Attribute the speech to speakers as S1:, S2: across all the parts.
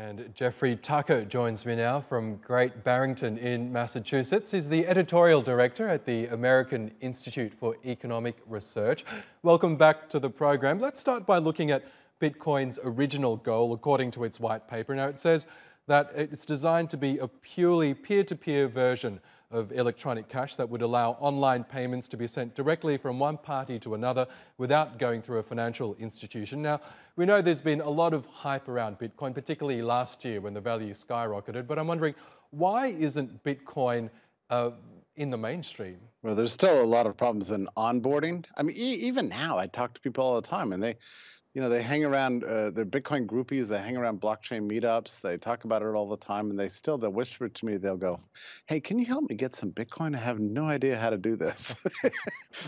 S1: And Jeffrey Tucker joins me now from Great Barrington in Massachusetts. He's the editorial director at the American Institute for Economic Research. Welcome back to the program. Let's start by looking at Bitcoin's original goal according to its white paper. Now, it says that it's designed to be a purely peer-to-peer version of electronic cash that would allow online payments to be sent directly from one party to another without going through a financial institution. Now, we know there's been a lot of hype around Bitcoin, particularly last year when the value skyrocketed, but I'm wondering, why isn't Bitcoin in the mainstream?
S2: Well, there's still a lot of problems in onboarding. I mean, even now, I talk to people all the time, and they hang around, they're Bitcoin groupies, they hang around blockchain meetups, they talk about it all the time, and they'll whisper to me, they'll go, "Hey, can you help me get some Bitcoin? I have no idea how to do this."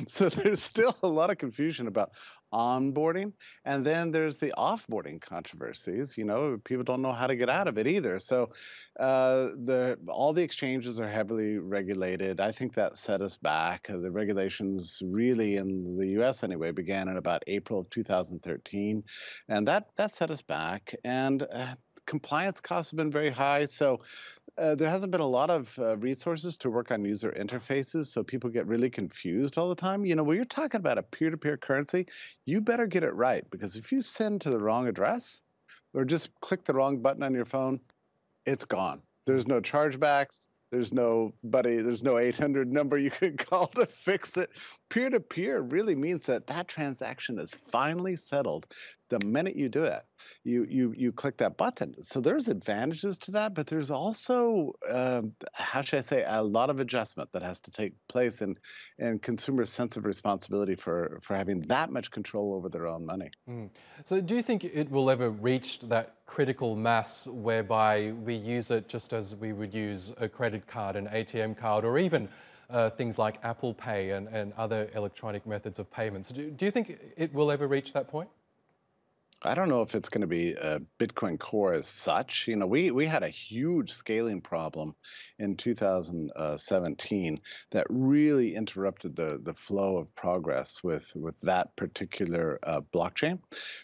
S2: So there's still a lot of confusion about onboarding. And then there's the offboarding controversies. People don't know how to get out of it either. So all the exchanges are heavily regulated. I think that set us back. The regulations really in the US anyway began in about April of 2013. And that set us back. And compliance costs have been very high. So there hasn't been a lot of resources to work on user interfaces, so people get really confused all the time. When you're talking about a peer-to-peer currency, you better get it right, because if you send to the wrong address or just click the wrong button on your phone, it's gone. There's no chargebacks. There's no 800 number you can call to fix it. Peer-to-peer really means that transaction is finally settled the minute you do it. You click that button. So there's advantages to that, but there's also, how should I say, a lot of adjustment that has to take place in consumers' sense of responsibility for having that much control over their own money.
S1: So do you think it will ever reach that critical mass whereby we use it just as we would use a credit card, an ATM card, or even things like Apple Pay and other electronic methods of payments? Do you think it will ever reach that point?
S2: I don't know if it's going to be a Bitcoin Core as such. We had a huge scaling problem in 2017 that really interrupted the flow of progress with that particular blockchain.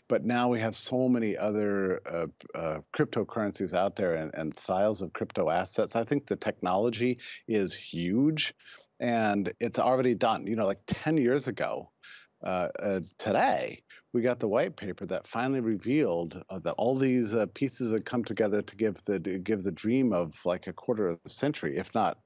S2: But now we have so many other cryptocurrencies out there and styles of crypto assets. I think the technology is huge, and it's already done. Like 10 years ago, today, we got the white paper that finally revealed that all these pieces had come together to give the dream of like a quarter of a century, if not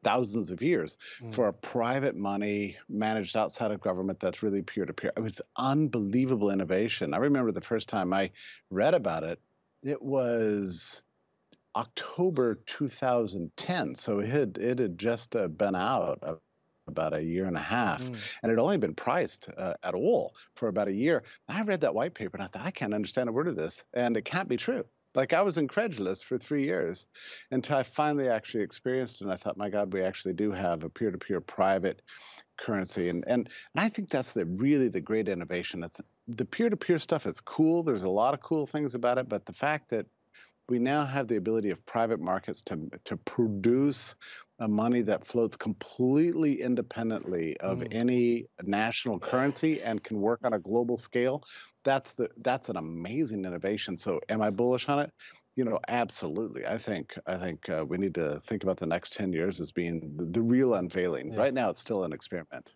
S2: thousands of years, for a private money managed outside of government that's really peer-to-peer. I mean, it's unbelievable innovation. I remember the first time I read about it, it was October 2010. So it had just been out about a year and a half, and it had only been priced at all for about a year. And I read that white paper and I thought, I can't understand a word of this, and it can't be true. Like, I was incredulous for 3 years until I finally actually experienced it, and I thought, my God, we actually do have a peer-to-peer private currency. And I think that's really the great innovation. It's the peer-to-peer stuff is cool. There's a lot of cool things about it, but the fact that we now have the ability of private markets to produce a money that floats completely independently of any national currency and can work on a global scale. That's an amazing innovation. So am I bullish on it? Absolutely. I think we need to think about the next 10 years as being the real unveiling.
S1: Yes.
S2: Right now, it's still an experiment.